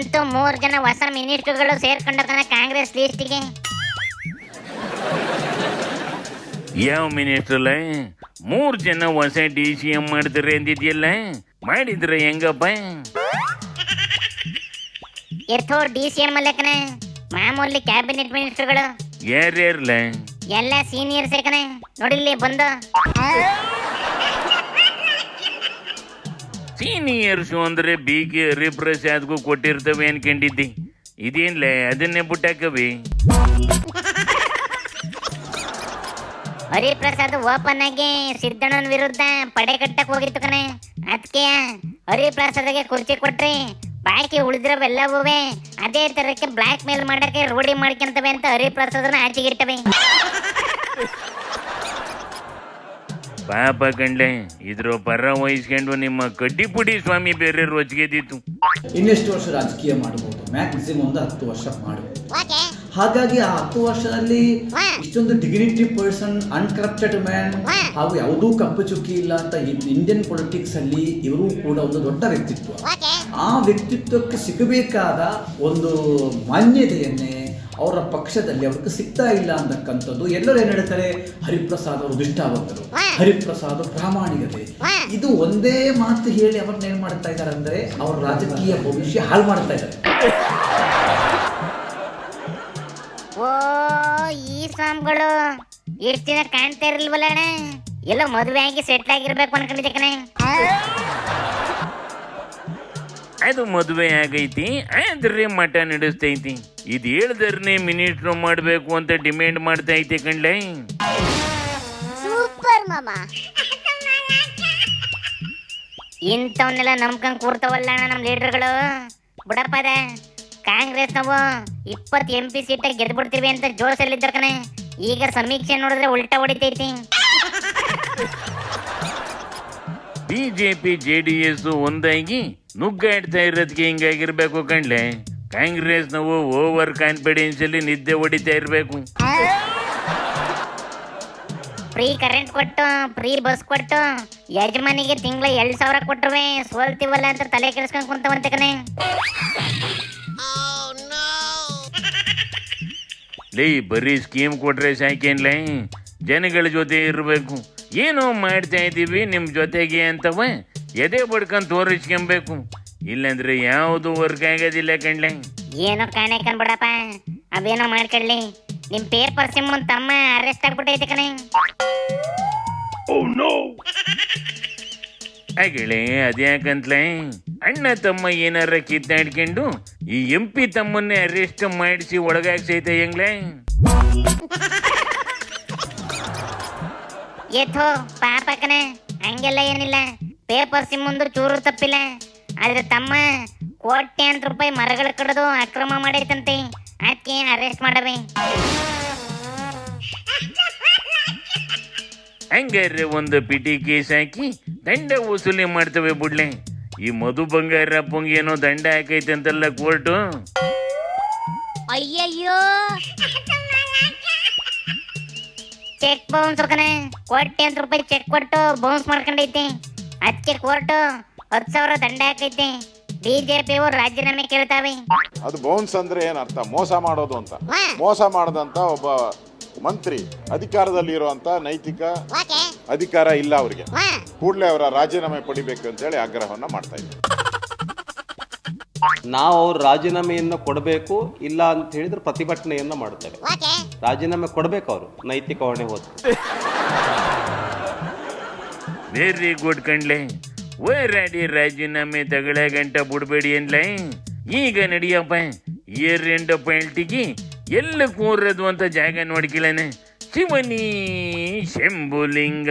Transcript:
ಅಂತೂ 3 ಜನ ಹೊಸ ಮಿನಿಸ್ಟರ್ಗಳು ಸೇರ್ಕೊಂಡಕನ ಕಾಂಗ್ರೆಸ್ ಲಿಸ್ಟಿಗೆ. ಯಾವ ಮಿನಿಸ್ಟರ್ಲ 3 ಜನ ಹೊಸ DCM ಮಾಡ್ತಾರೆ ಅಂದಿದ್ಯಲ್ಲ, ಮಾಡಿದ್ರೆ ಹೆಂಗಪ್ಪ? DCM ಅಲ್ಲಕನ ಮಾಮೂಲಿ ಕ್ಯಾಬಿನೆಟ್ ಮಿನಿಸ್ಟರ್ಗಳು. ಯಾರ್ಯಾರ್ಲ? ಎಲ್ಲ ಸೀನಿಯರ್ಸ್ ಕನೆ, ನೋಡಿಲ್ಲಿ ಬಂದ. ಸೀನಿಯರ್ಸ್ ಅಂದ್ರೆ BK ಹರಿಪ್ರಸಾದ್ಗೂ ಕೊಟ್ಟಿರ್ತವೆ ಅನ್ಕೊಂಡಿದ್ದಿ. ಇದೇನ್ಲ ಅದನ್ನೇ ಬಿಟ್ಟಾಕವಿ? ಹರಿಪ್ರಸಾದ್ ಓಪನ್ ಆಗಿ ಸಿದ್ದಣ್ಣನ ವಿರುದ್ಧ ಪಡೆ ಕಟ್ಟಕ್ ಹೋಗಿತ್ತು ಕಣೆ. ಅದಕ್ಕೆ ಹರಿಪ್ರಸಾದ್ಗೆ ಕುರ್ಚಿ ಕೊಟ್ರಿ, ಬಾಕಿ ಉಳಿದಿರೋವೆಲ್ಲವೂ ಅದೇ ತರಕ್ಕೆ ಬ್ಲಾಕ್ ಮೇಲ್ ಮಾಡಕ್ಕೆ ರೂಢಿ ಮಾಡ್ಕೊಂತವೆ ಅಂತ ಹರಿಪ್ರಸಾದ್ನ ಆಚೆಗಿರ್ತವೆ. ಪಾಪ ಕಂಡ್ಲೆ, ಇದ್ರ ಪರ ವಹಿಸ್ಕೊಂಡು ನಿಮ್ಮ ಕಡ್ಡಿಪುಡಿ ಸ್ವಾಮಿ ಬೇರೆ ರೋಜ್ಗೆದಿತ್ತು. ಇನ್ನೆಷ್ಟು ವರ್ಷ ರಾಜಕೀಯ ಮಾಡಬಹುದು? ಮ್ಯಾಕ್ಸಿಮಮ್ ಒಂದು 10 ವರ್ಷ ಮಾಡಬಹುದು. ಹಾಗಾಗಿ ಆ 10 ವರ್ಷದಲ್ಲಿ ಇಷ್ಟೊಂದು ಡಿಗ್ನಿಟಿ ಪರ್ಸನ್, ಅನ್ಕರಪ್ಟೆಡ್ ಮ್ಯಾನ್ ಹಾಗೂ ಯಾವುದೂ ಕಪ್ಪು ಚುಕ್ಕಿ ಇಲ್ಲ ಅಂತ ಇಂಡಿಯನ್ ಪೊಲಿಟಿಕ್ಸ್ ಅಲ್ಲಿ ಇವರು ಕೂಡ ಒಂದು ದೊಡ್ಡ ವ್ಯಕ್ತಿತ್ವ. ಆ ವ್ಯಕ್ತಿತ್ವಕ್ಕೆ ಸಿಗಬೇಕಾದ ಒಂದು ಮಾನ್ಯತೆಯನ್ನೇ ಅವರ ಪಕ್ಷದಲ್ಲಿ ಅವ್ರಿಗೆ ಸಿಗ್ತಾ ಇಲ್ಲ ಅಂತಕ್ಕಂಥದ್ದು. ಎಲ್ಲರೂ ಏನ್ ಹೇಳ್ತಾರೆ, ಹರಿಪ್ರಸಾದ್ ಅವರು ನಿಷ್ಠಾವಂತರು, ಹರಿಪ್ರಸಾದ್ ಪ್ರಾಮಾಣಿಕತೆ, ಇದು ಒಂದೇ ಮಾತು ಹೇಳಿ ಅವ್ರನ್ನ ಏನ್ ಮಾಡ್ತಾ ಇದ್ದಾರೆ ಅಂದ್ರೆ ಅವ್ರ ರಾಜಕೀಯ ಭವಿಷ್ಯ ಹಾಳು ಮಾಡ್ತಾ ಇದ್ದಾರೆ. ಓ, ಈ ಸ್ವಾಮಿಗಳು ಎಷ್ಟು ದಿನ ಕಾಣ್ತಾ ಇರಲ್ವಲ್ಲ, ಎಲ್ಲ ಮದುವೆ ಆಗಿ ಸೆಟ್ಲ್ ಆಗಿರ್ಬೇಕು ಅನ್ಕೊಂಡಿದ್ದೆ ಕಣೆ. ಅದು ಮದುವೆ ಆಗೈತಿ, ಆದ್ರೆ ಮಠ ನಡೆಸ್ತೈತಿ. ಇದು ಹೇಳ್ದರ್ನೆ ಮಿನಿಸ್ಟ್ರು ಮಾಡ್ಬೇಕು ಅಂತ ಡಿಮ್ಯಾಂಡ್ ಮಾಡ್ತಾ ಐತೆ ಕಣ್ಲೆ. ಸೂಪರ್ ಮಾಮ. ಇಂಥವನ್ನೆಲ್ಲ ನಂಬ್ಕೊಂಡ್ ಕೂರ್ತಾವಲ್ಲ ನಮ್ ಲೀಡರ್ಗಳು. ಬಿಡಪ್ಪದ, ಕಾಂಗ್ರೆಸ್ ನಾವು 20 MP ಸೀಟ್ ಗೆದ್ದು ಬಿಡ್ತೀವಿ ಅಂತ ಜೋಶಲ್ಲಿದ್ದ ಕಣೆ. ಈಗ ಸಮೀಕ್ಷೆ ನೋಡಿದ್ರೆ ಉಲ್ಟಾ ಹೊಡಿತೈತಿ. BJP JDS ಒಂದಾಗಿ ನುಗ್ಗಾಡ್ತಾ ಇರೋದಕ್ಕೆ ಹಿಂಗಾಗಿರ್ಬೇಕು ಕಣ್ಲೆ. ಕಾಂಗ್ರೆಸ್ ನಾವು ಓವರ್ ಕಾನ್ಫಿಡೆನ್ಸ್ ಅಲ್ಲಿ ನಿದ್ದೆ ಹೊಡಿತಾ ಇರ್ಬೇಕು. ಫ್ರೀ ಕರೆಂಟ್ ಕೊಟ್ಟು, ಫ್ರೀ ಬಸ್ ಕೊಟ್ಟು, ಯಜಮಾನಿಗೆ ತಿಂಗಳ 2,000 ಕೊಟ್ಟರುವೆ ಸೋಲ್ತೀವಲ್ಲ ಅಂತ ತಲೆ ಕೆಡಿಸ್ಕೊಂಡ್ ಕುಂತವಂತೆ ಕಣೆ. ಲೇ, ಬರೀ ಸ್ಕೀಮ್ ಕೊಟ್ರೆ ಸಾಕೇನ್ಲೇ, ಜನಗಳ ಜೊತೆ ಇರಬೇಕು. ಏನೋ ಮಾಡ್ತಾ ಇದ್ದೀವಿ ನಿಮ್ ಜೊತೆಗೆ ಅಂತವ ಎದೆ ಬಡ್ಕೊಂಡ್ ತೋರಿಸ್ಕೊಂಬೇಕು. ಇಲ್ಲಂದ್ರೆ ಯಾವುದು ವರ್ಕ್ ಆಗೋದಿಲ್ಲ ಕಣ್ಲೆ. ಏನೋ ಕಾಣೆ ಕಣ್ಬಿಡಪ್ಪ, ಅವೇನೋ ಮಾಡ್ಕೊಳ್ಳಿ. ನಿಮ್ ಪೇಪರ್ ಸಿಮ್ಮನ್ ತಮ್ಮ ಅರೆಸ್ಟ್ ಆಗ್ಬಿಟ್ಟೈತೆ ಕಣೆ. ಹಾಗೇಳೆ, ಅದ್ಯಾಕಂತ್ಲೆ ಅಣ್ಣ ತಮ್ಮ ಏನಾರ ಕಿತ್ತಾಡ್ಕೊಂಡು ಈ MP ತಮ್ಮನ್ನೇ ಅರೆಸ್ಟ್ ಮಾಡಿಸಿ ಒಳಗಾಗ್ಸೈತೆ ಹೆಂಗ್ಲೆ. ಏಥೋ ಪಾಪ ಕಣೆ, ಹಂಗೆಲ್ಲ ಏನಿಲ್ಲ. ಪೇಪರ್ ಸಿಮ್ಮಂದು ಚೂರು ತಪ್ಪಿಲ್ಲ. ಆದ್ರೆ ತಮ್ಮ ಕೋಟ್ಯಾಂತರ ರೂಪಾಯಿ ಮರಗಳು ಕಡಿದು ಅಕ್ರಮ ಮಾಡೈತಂತೆ, ಅದಕ್ಕೆ ಅರೆಸ್ಟ್ ಮಾಡವೆ. ಹಂಗಾರೆ ಒಂದು ಪಿಟಿ ಕೇಸ್ ಹಾಕಿ ದಂಡ ವಸೂಲಿ ಮಾಡ್ತವೆ ಬಿಡ್ಲೆ. ಈ ಮಧು ಬಂಗಾರಪ್ಪಂಗೆ ಏನೋ ದಂಡ ಹಾಕೈತೆ ಅಂತಲ್ಲ ಕೋರ್ಟು. ಅಯ್ಯಯ್ಯೋ, ಚೆಕ್ ಬೌನ್ಸ್ ಕಣೆ. ಕೋಟ್ಯಾಂತರ ರೂಪಾಯಿ ಚೆಕ್ ಕೊಟ್ಟು ಬೌನ್ಸ್ ಮಾಡ್ಕೊಂಡೈತೆ. ಅದಕ್ಕೆ ಕೋರ್ಟ್ 10,000 ದಂಡ ಹಾಕೈತೆ. BJP ಅವರು ರಾಜೀನಾಮೆ ಕೇಳ್ತಾವೆ. ಅದು ಬೌನ್ಸ್ ಅಂದ್ರೆ ಏನರ್ಥ? ಮೋಸ ಮಾಡೋದು ಅಂತ. ಮೋಸ ಮಾಡದಂತ ಒಬ್ಬ ಮಂತ್ರಿ ಅಧಿಕಾರದಲ್ಲಿ ಇರುವಂತ ನೈತಿಕ ಅಧಿಕಾರ ಇಲ್ಲ ಅವರಿಗೆ. ಕೂಡಲೇ ಅವರ ರಾಜೀನಾಮೆ ಪಡಿಬೇಕು ಅಂತ ಹೇಳಿ ಆಗ್ರಹವನ್ನ ಮಾಡ್ತಾ ಇದ್ದೀವಿ. ನಾವು ಅವ್ರ ರಾಜೀನಾಮೆಯನ್ನು ಕೊಡಬೇಕು, ಇಲ್ಲ ಅಂತ ಹೇಳಿದ್ರೆ ಪ್ರತಿಭಟನೆಯನ್ನ ಮಾಡ್ತೇವೆ. ರಾಜೀನಾಮೆ ಕೊಡ್ಬೇಕು, ಅವರು ನೈತಿಕ ಹೊಣೆ ಹೊತ್ತು. ವೆರಿ ಗುಡ್ ಕಣ್ಲೆ. ಹೋರಾಡಿ ರಾಜೀನಾಮೆ ತಗೊಳ್ಳೋ ಗಂಟ ಬಿಡ್ಬೇಡಿ ಅನ್ಲೇ. ಈಗ ನಡಿಯಪ್ಪ, ಇಯರ್ ಎಂಡ್ ಪಾಲ್ಟಿಗೆ ಎಲ್ಲ ಕೂರದು ಅಂತ ಜಾಗ ನೋಡ್ಕಿಳನೆ. ಶಿವನಿ ಶಂಭುಲಿಂಗ.